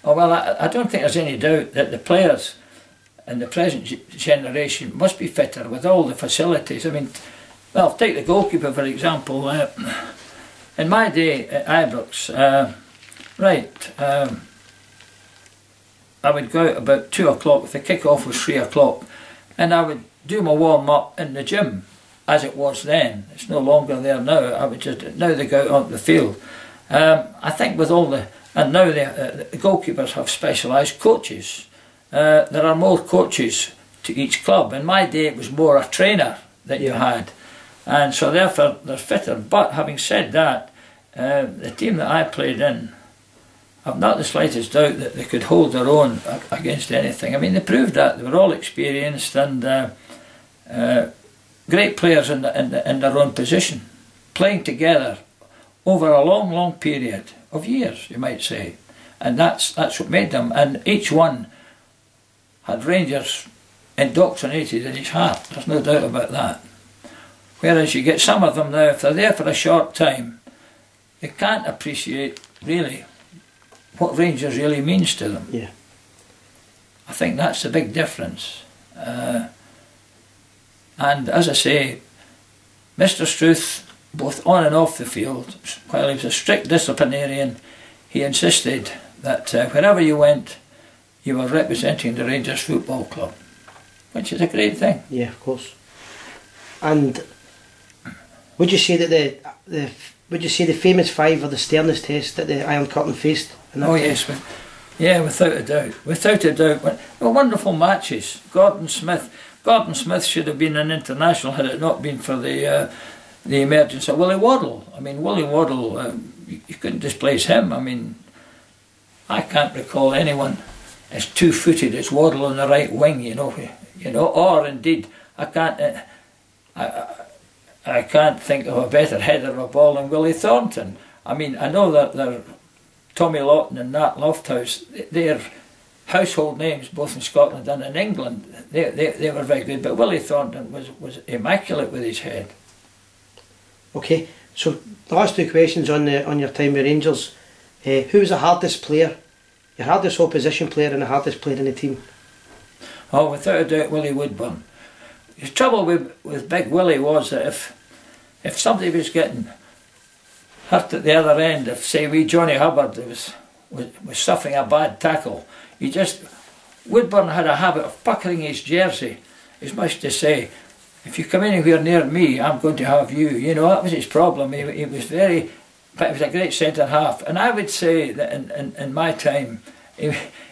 Oh well, I don't think there's any doubt that the players in the present generation must be fitter with all the facilities. I mean, well, take the goalkeeper for example. In my day at Ibrox, I would go out about 2 o'clock if the kick-off was 3 o'clock, and I would do my warm-up in the gym, as it was then. It's no longer there now. Now they go out on the field. I think with all the, and now the goalkeepers have specialised coaches. There are more coaches to each club. In my day it was more a trainer that you had, and so therefore they're fitter. But having said that, the team that I played in, I've not the slightest doubt that they could hold their own against anything. I mean, they proved that. They were all experienced and great players in their own position, playing together over a long, long period of years, you might say. And that's what made them. And each one had Rangers indoctrinated in his heart. There's no doubt about that. Whereas you get some of them now, if they're there for a short time, they can't appreciate really what Rangers really means to them. Yeah. I think that's the big difference. And as I say, Mr. Struth, both on and off the field, while he was a strict disciplinarian, he insisted that wherever you went, you were representing the Rangers Football Club, which is a great thing. Yeah, of course. And would you say that would you say the famous 5 are the sternest test that the Iron Curtain faced? Oh yes, yeah, without a doubt. Without a doubt. Well, wonderful matches. Gordon Smith should have been an international had it not been for the emergence of Willie Waddle. I mean, Willie Waddle, you couldn't displace him. I mean, I can't recall anyone as two-footed as Waddle on the right wing. You know, or indeed, I can't think of a better header of a ball than Willie Thornton. I mean, I know that Tommy Lawton and Nat Lofthouse, they're household names both in Scotland and in England. They were very good, but Willie Thornton was immaculate with his head. Okay, so the last 2 questions on your time with Rangers. Who was the hardest player, your hardest opposition player and the hardest player in the team? Oh, without a doubt, Willie Woodburn. The trouble with Big Willie was that if somebody was getting hurt at the other end, if say wee Johnny Hubbard was suffering a bad tackle, Woodburn had a habit of puckering his jersey, as much to say, if you come anywhere near me, I'm going to have you. You know, that was his problem. He was a great centre half, and I would say that in my time,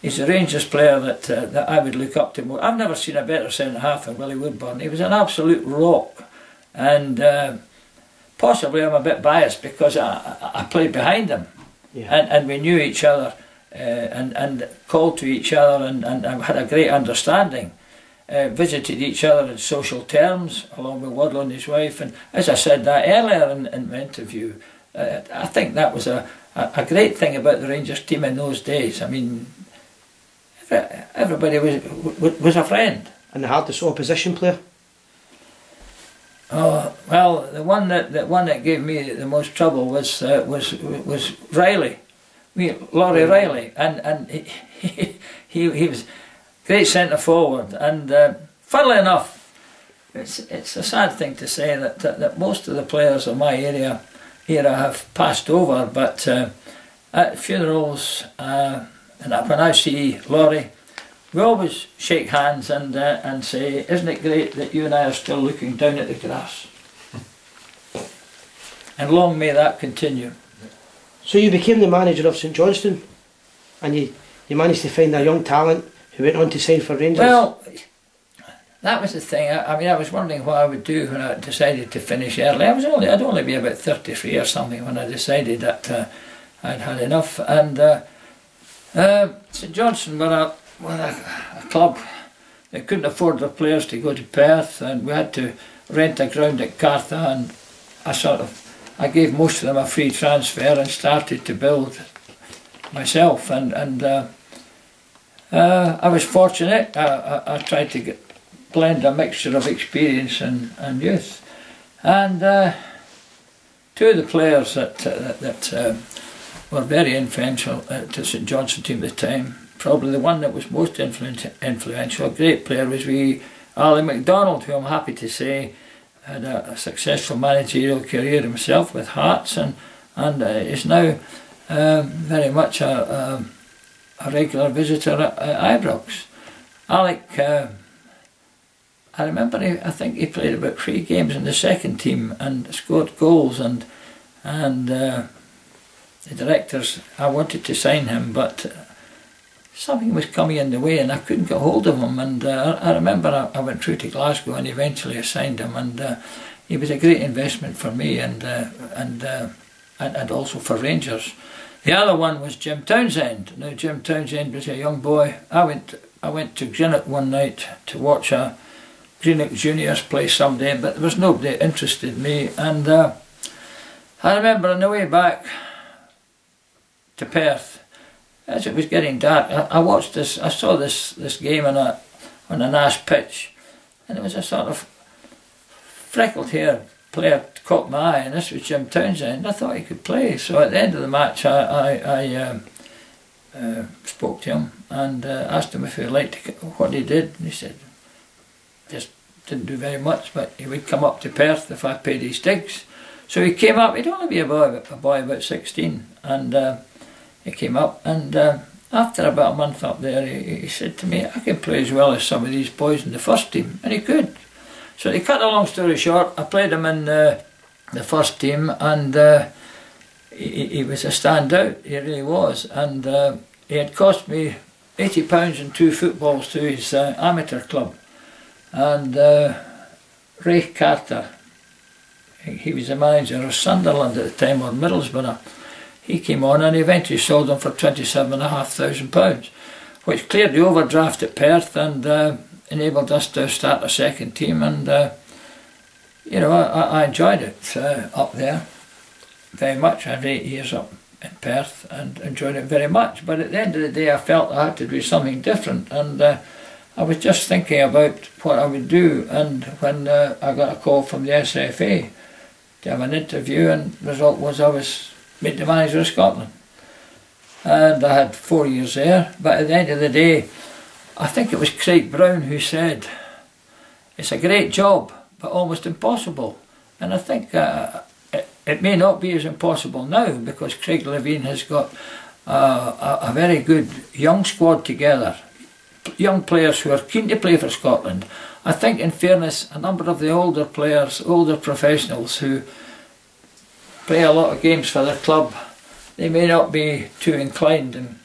he's a Rangers player that I would look up to more. I've never seen a better centre half than Willie Woodburn. He was an absolute rock, and possibly I'm a bit biased because I played behind him, and we knew each other and called to each other and had a great understanding. Visited each other in social terms along with Waddle and his wife, and as I said that earlier in my interview, I think that was a great thing about the Rangers team in those days. I mean, everybody was a friend. And the hardest opposition player? Oh well, the one that gave me the most trouble was Riley, Laurie Riley, and he was great centre forward, and funnily enough, it's a sad thing to say that most of the players of my era have passed over, but at funerals and when I see Laurie, we always shake hands and say, isn't it great that you and I are still looking down at the grass? And long may that continue. So you became the manager of St Johnstone, and you managed to find a young talent who went on to sign for Rangers. Well, that was the thing. I mean, I was wondering what I would do when I decided to finish early. I'd only be about 33 or something when I decided that I'd had enough. And St Johnstone were a club that couldn't afford their players to go to Perth, and we had to rent a ground at Cartha, and I gave most of them a free transfer and started to build myself, and I was fortunate. I tried to blend a mixture of experience and youth, and 2 of the players that were very influential to St Johnstone team at the time. Probably the one that was most influential, a great player, was Ali MacDonald, who I'm happy to say had a successful managerial career himself with Hearts, and is now very much a regular visitor at Ibrox. Alec, I remember, I think he played about 3 games in the second team and scored goals, and the directors, I wanted to sign him, but something was coming in the way and I couldn't get hold of him, and I remember I went through to Glasgow and eventually I signed him, and he was a great investment for me and also for Rangers. The other one was Jim Townsend. Now Jim Townsend was a young boy. I went to Greenock one night to watch a Greenock Juniors play someday, but there was nobody that interested me, and I remember on the way back to Perth, as it was getting dark, I watched this. I saw this game on a nice pitch, and it was a sort of freckled haired player caught my eye, and this was Jim Townsend. I thought he could play, so at the end of the match I spoke to him and asked him if he liked what he did, and he said just didn't do very much, but he would come up to Perth if I paid his digs. So he came up. He'd only be a boy about 16, and he came up, and after about a month up there, he said to me, I can play as well as some of these boys in the first team, and he could. So to cut a long story short, I played him in the first team, and he was a standout, he really was, and he had cost me £80 and 2 footballs to his amateur club. And Ray Carter, he was the manager of Sunderland at the time, or Middlesbrough. He came on and eventually sold him for £27,500, which cleared the overdraft at Perth and enabled us to start a second team, and you know, I enjoyed it up there very much. I had 8 years up in Perth and enjoyed it very much, but at the end of the day I felt I had to do something different, and I was just thinking about what I would do, and when I got a call from the SFA to have an interview, and the result was I was made the manager of Scotland, and I had 4 years there. But at the end of the day, I think it was Craig Brown who said, it's a great job but almost impossible, and I think it may not be as impossible now, because Craig Levine has got a very good young squad together, young players who are keen to play for Scotland. I think, in fairness, a number of the older players, older professionals who play a lot of games for their club, they may not be too inclined, and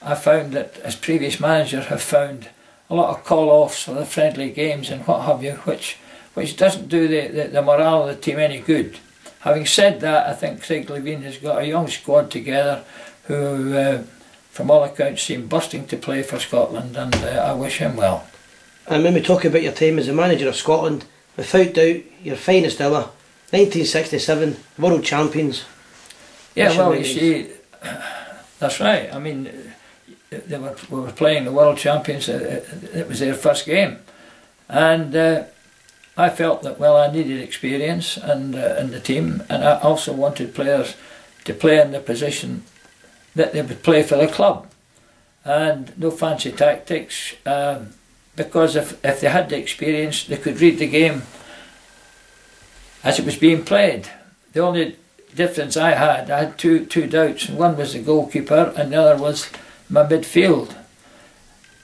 I found that, as previous managers have found, a lot of call-offs for the friendly games and what have you, which doesn't do the morale of the team any good. Having said that, I think Craig Levine has got a young squad together who, from all accounts, seem bursting to play for Scotland, and I wish him well. And when we talk about your time as the manager of Scotland, without doubt, your finest hour, 1967, world champions. Yeah, well, you see, that's right. I mean, we were playing the world champions. It was their first game, and I felt that, well, I needed experience and in the team, and I also wanted players to play in the position that they would play for the club, and no fancy tactics, because if they had the experience, they could read the game as it was being played. The only difference I had two doubts, and one was the goalkeeper and the other was my midfield.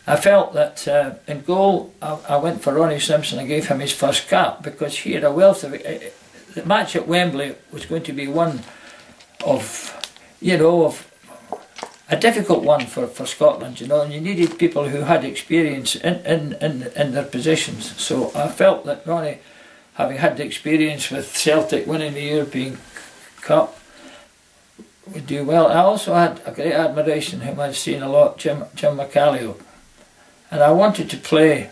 I felt that in goal I went for Ronnie Simpson. I gave him his first cap because he had a wealth of it. The match at Wembley was going to be one of, you know, of a difficult one for Scotland, you know, and you needed people who had experience in their positions. So I felt that Ronnie, having had the experience with Celtic winning the European Cup, would do well. I also had a great admiration, whom I'd seen a lot, Jim McCalliope. And I wanted to play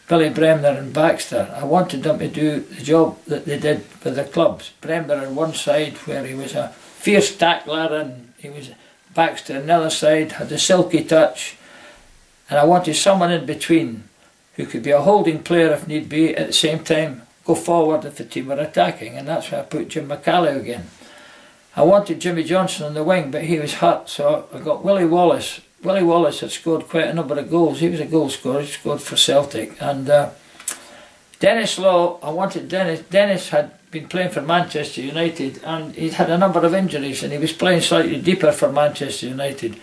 Billy Bremner and Baxter. I wanted them to do the job that they did for the clubs. Bremner on one side, where he was a fierce tackler, and he was Baxter on the other side, had a silky touch. And I wanted someone in between who could be a holding player if need be, at the same time go forward if the team were attacking, and that's why I put Jim McCalliope again. I wanted Jimmy Johnson on the wing, but he was hurt, so I got Willie Wallace. Willie Wallace had scored quite a number of goals. He was a goal scorer. He scored for Celtic. And Dennis Law, I wanted Dennis. Dennis had been playing for Manchester United, and he'd had a number of injuries, and he was playing slightly deeper for Manchester United.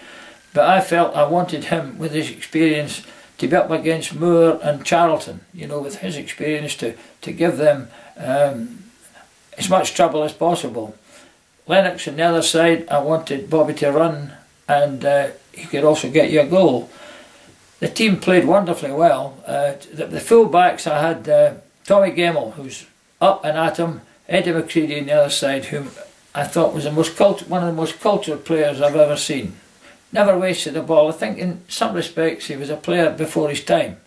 But I felt I wanted him, with his experience, to be up against Moore and Charlton, you know, with his experience, to give them as much trouble as possible. Lennox on the other side, I wanted Bobby to run, and he could also get you a goal. The team played wonderfully well. The full-backs, I had Tommy Gemmell, who's up and at him, Eddie McCready on the other side, whom I thought was one of the most cultured players I've ever seen. Never wasted the ball. I think in some respects he was a player before his time,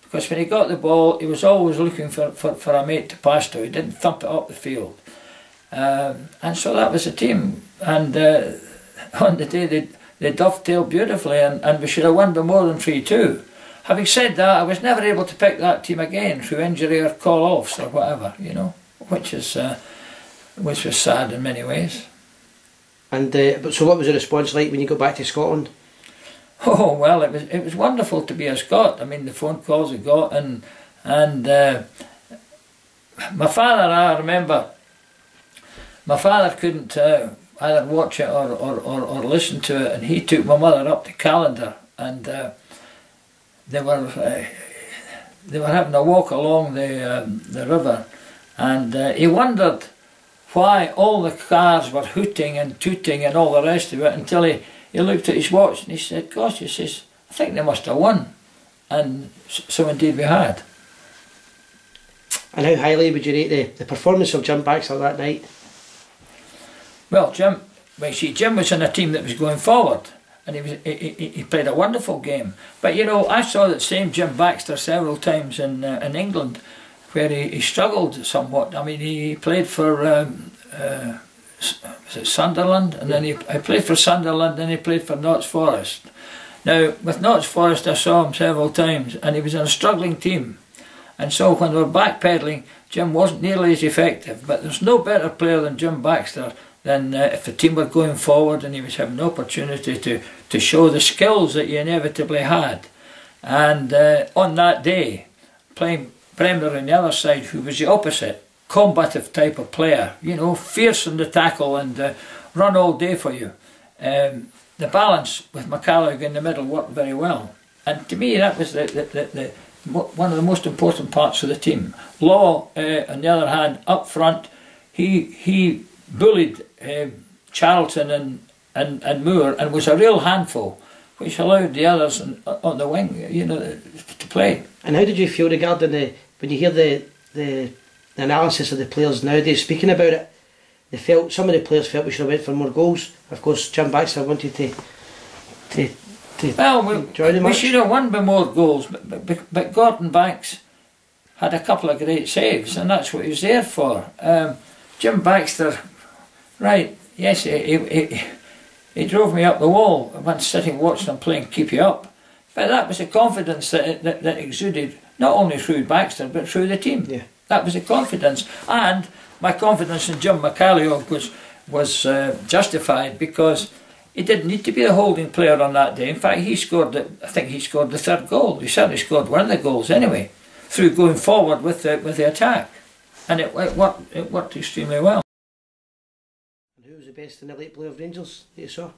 because when he got the ball he was always looking for a mate to pass to. He didn't thump it up the field. And so that was the team, and on the day they dovetailed beautifully, and we should have won by more than 3-2. Having said that, I was never able to pick that team again through injury or call-offs or whatever, you know, which was sad in many ways. And but so what was the response like when you got back to Scotland? Oh well, it was wonderful to be a Scot. I mean, the phone calls I got, and my father, I remember, my father couldn't either watch it or listen to it, and he took my mother up to Callander, and they were having a walk along the river, and he wondered why all the cars were hooting and tooting and all the rest of it, until he looked at his watch and he said, "Gosh," he says, "I think they must have won." And so indeed we had. And how highly would you rate the performance of Jim Baxter that night? Well, Jim was in a team that was going forward, and he played a wonderful game. But you know, I saw that same Jim Baxter several times in England, where he struggled somewhat. I mean, he played for was it Sunderland, and then he played for Sunderland, and he played for Notts Forest. Now, with Notts Forest, I saw him several times, and he was in a struggling team. And so when we were backpedaling, Jim wasn't nearly as effective. But there's no better player than Jim Baxter than if the team were going forward and he was having an opportunity to show the skills that he inevitably had. And on that day, playing Bremner on the other side, who was the opposite, combative type of player, you know, fierce in the tackle and run all day for you. The balance with McCallaghan in the middle worked very well. And to me, that was one of the most important parts of the team. Law, on the other hand, up front, he bullied Charlton and Moore, and was a real handful, which allowed the others on the wing, you know, to play. And how did you feel regarding when you hear the analysis of the players nowadays speaking about it? Some of the players felt we should have went for more goals. Of course, Jim Baxter wanted to join the match. We should have won by more goals, but Gordon Banks had a couple of great saves, and that's what he was there for. Jim Baxter, right, yes, he drove me up the wall when sitting watching him playing keep you up. But that was the confidence that exuded, not only through Baxter, but through the team. Yeah. That was the confidence. And my confidence in Jim McCallaghan was justified, because he didn't need to be the holding player on that day. In fact, I think he scored the third goal. He certainly scored one of the goals anyway, through going forward with the attack. And it worked extremely well. And who was the best in the late player of Rangers that you saw?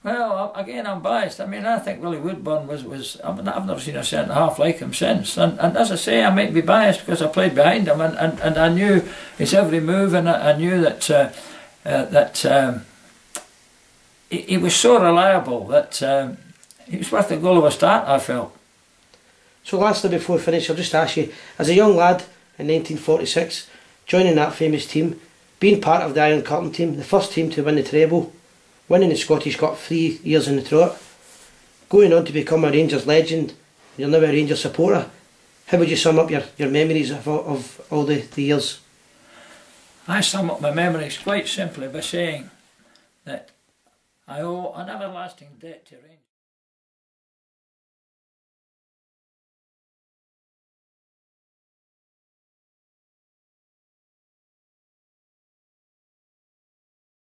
Well, again, I'm biased. I mean, I think Willie Woodburn I've never seen a centre half like him since. And as I say, I might be biased because I played behind him, and I knew his every move, and I knew that he was so reliable that he was worth the goal of a start, I felt. So lastly, before we finish, I'll just ask you, as a young lad in 1946, joining that famous team, being part of the Iron Curtain team, the first team to win the treble, winning the Scottish Cup 3 years in the trot, going on to become a Rangers legend, you're now a Rangers supporter, how would you sum up your memories of all the years? I sum up my memories quite simply by saying that I owe an everlasting debt to Rangers.